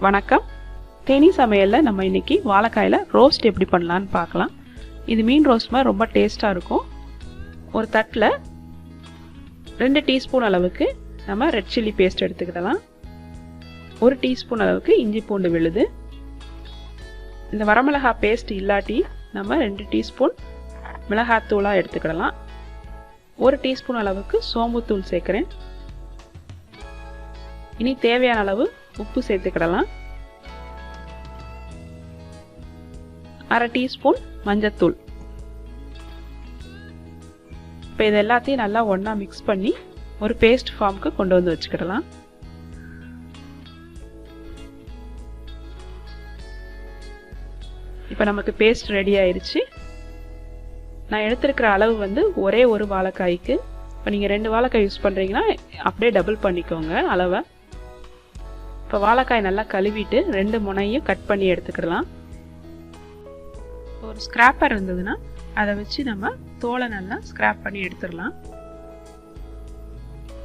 வணக்கம். தேனி சமையல்ல நம்ம இன்னைக்கு வாழைக்காயில ரோஸ்ட் எப்படி பண்ணலாம்னு பார்க்கலாம். இது மீன் ரோஸ்ட் மாதிரி ரொம்ப டேஸ்டா இருக்கும். ஒரு தட்டில் 2 டீஸ்பூன் அளவுக்கு நம்ம ரெட் சில்லி பேஸ்ட் எடுத்துக்கிடலாம். 1 டீஸ்பூன் அளவுக்கு இஞ்சி பூண்டு விழுது. இந்த வரமிளகாய் பேஸ்ட் இல்லாட்டி நம்ம 2 டீஸ்பூன் மிளகாத்தூளாக எடுத்துக்கிடலாம். 1 டீஸ்பூன் அளவுக்கு சோம்புத்தூள் சேர்க்குறேன். இனி தேவையான அளவு உப்பு சேர்த்துக்கிடலாம். 1/2 டீஸ்பூன் மஞ்சத்தூள். இப்போ இது எல்லாத்தையும் நல்லா ஒன்றா மிக்ஸ் பண்ணி ஒரு பேஸ்ட் ஃபார்முக்கு கொண்டு வந்து வச்சுக்கிடலாம். இப்போ நமக்கு பேஸ்ட் ரெடி ஆயிடுச்சு. நான் எடுத்துருக்கிற அளவு வந்து ஒரே ஒரு வாழைக்காய்க்கு. இப்போ நீங்கள் 2 வாழைக்காய் யூஸ் பண்ணுறீங்கன்னா அப்படியே டபுள் பண்ணிக்கோங்க அளவை. இப்போ வாழைக்காய் நல்லா கழுவிட்டு 2 முனையும் கட் பண்ணி எடுத்துக்கிடலாம். ஒரு ஸ்கிராப்பர் இருந்ததுன்னா அதை வச்சு நம்ம தோலை நல்லா ஸ்கிராப் பண்ணி எடுத்துடலாம்.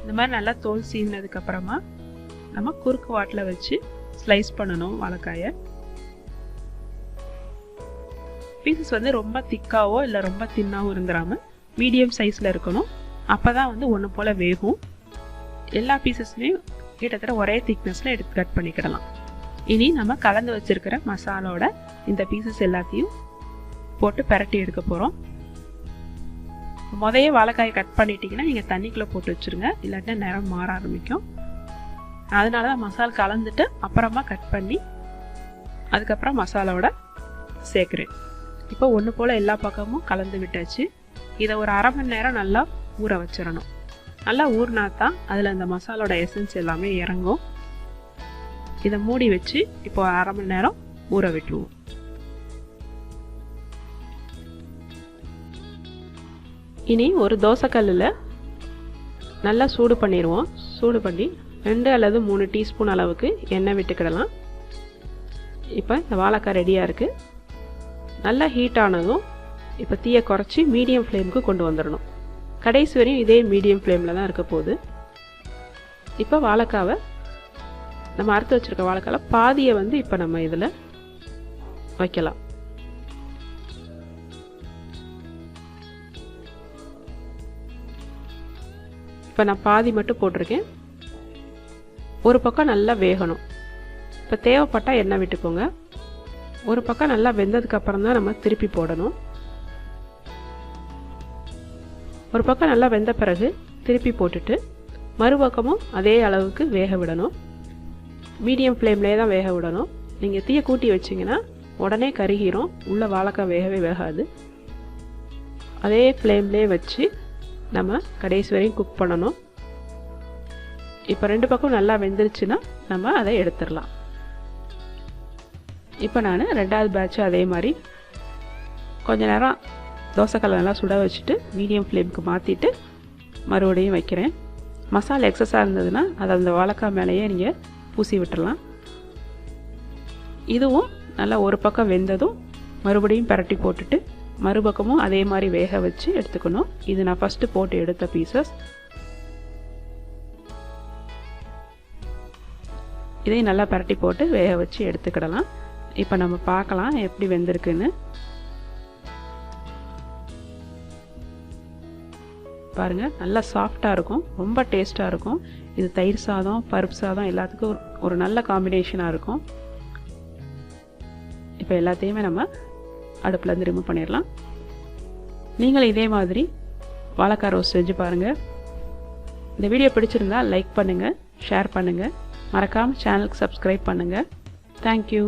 இந்த மாதிரி நல்லா தோல் சீவினதுக்கு அப்புறமா நம்ம குறுக்கு வாட்டில் வச்சு ஸ்லைஸ் பண்ணணும் வாழைக்காயை. பீசஸ் வந்து ரொம்ப திக்காவோ இல்லை ரொம்ப தின்னாவோ இருந்துடாமல் மீடியம் சைஸில் இருக்கணும். அப்போ தான் வந்து ஒன்று போல் வேகும். எல்லா பீசஸுமே கிட்டத்தட்ட ஒரே திக்னஸில் எடுத்து கட் பண்ணிக்கிடலாம். இனி நம்ம கலந்து வச்சுருக்கிற மசாலோட இந்த பீசஸ் எல்லாத்தையும் போட்டு பரட்டி எடுக்க போகிறோம். முதைய வாழைக்காயை கட் பண்ணிட்டீங்கன்னா நீங்கள் தண்ணிக்குள்ளே போட்டு வச்சுருங்க, இல்லாட்டினா நிறம் மாற ஆரம்பிக்கும். அதனால தான் மசாலா கலந்துட்டு அப்புறமா கட் பண்ணி அதுக்கப்புறம் மசாலாவோட சேர்க்குறேன். இப்போ ஒன்று போல் எல்லா பக்கமும் கலந்து விட்டாச்சு. இதை ஒரு 1/2 மணி நேரம் நல்லா ஊற வச்சிடணும். நல்லா ஊறினா தான் அதில் அந்த மசாலோட எசன்ஸ் எல்லாமே இறங்கும். இதை மூடி வச்சு இப்போ 1/2 மணி நேரம் ஊற விட்டுருவோம். இனி ஒரு தோசைக்கல்லில் நல்லா சூடு பண்ணிடுவோம். சூடு பண்ணி 2 அல்லது 3 டீஸ்பூன் அளவுக்கு எண்ணெய் விட்டுக்கிடலாம். இப்போ இந்த வாழைக்காய் ரெடியாக இருக்குது. நல்லா ஹீட் ஆனதும் இப்போ தீயை குறைச்சி மீடியம் ஃப்ளேமுக்கு கொண்டு வந்துடணும். கடைசி வரையும் இதே மீடியம் ஃப்ளேமில் தான் இருக்க போகுது. இப்போ வாழைக்காவை நம்ம அறுத்து வச்சுருக்க வாழைக்காவில் பாதியை வந்து இப்போ நம்ம இதில் வைக்கலாம். இப்போ நான் பாதி மட்டும் போட்டிருக்கேன். ஒரு பக்கம் நல்லா வேகணும். இப்போ தேவைப்பட்டால் எண்ணெய் விட்டுக்கோங்க. ஒரு பக்கம் நல்லா வெந்ததுக்கப்புறம் தான் நம்ம திருப்பி போடணும். ஒரு பக்கம் நல்லா வெந்த பிறகு திருப்பி போட்டுட்டு மறுபக்கமும் அதே அளவுக்கு வேக விடணும். மீடியம் ஃப்ளேம்லேயே தான் வேக விடணும். நீங்கள் தீயை கூட்டி வச்சிங்கன்னா உடனே கருகிரும், உள்ள வாழைக்காய் வேகவே வேகாது. அதே ஃப்ளேம்லேயே வச்சு நம்ம கடைசி வரையும் குக் பண்ணணும். இப்போ 2 பக்கம் நல்லா வெந்துருச்சுன்னா நம்ம அதை எடுத்துடலாம். இப்போ நான் 2வது பேட்ச் அதே மாதிரி கொஞ்ச நேரம் தோசைக்கல்லை நல்லா சுட வச்சுட்டு மீடியம் ஃப்ளேமுக்கு மாற்றிட்டு மறுபடியும் வைக்கிறேன். மசாலா எக்ஸஸாக இருந்ததுன்னா அதை அந்த வாழைக்காய் மேலேயே நீங்கள் பூசி விட்டுடலாம். இதுவும் நல்லா ஒரு பக்கம் வெந்ததும் மறுபடியும் பரட்டி போட்டுட்டு மறுபக்கமும் அதே மாதிரி வேக வச்சு எடுத்துக்கணும். இது நான் ஃபஸ்ட்டு போட்டு எடுத்த பீசஸ். இதையும் நல்லா பரட்டி போட்டு வேக வச்சு எடுத்துக்கிடலாம். இப்போ நம்ம பார்க்கலாம் எப்படி வெந்திருக்குன்னு. பாருங்கள், நல்லா சாஃப்டாக இருக்கும், ரொம்ப டேஸ்ட்டாக இருக்கும். இது தயிர் சாதம், பருப்பு சாதம் எல்லாத்துக்கும் ஒரு நல்ல காம்பினேஷனாக இருக்கும். இப்போ எல்லாத்தையுமே நம்ம அடுப்புலேருந்து ரிமூவ் பண்ணிடலாம். நீங்களும் இதே மாதிரி வாழைக்காய் ரோஸ்ட் செஞ்சு பாருங்கள். இந்த வீடியோ பிடிச்சிருந்தால் லைக் பண்ணுங்கள், ஷேர் பண்ணுங்கள், மறக்காமல் சேனலுக்கு சப்ஸ்கிரைப் பண்ணுங்கள். தேங்க்யூ.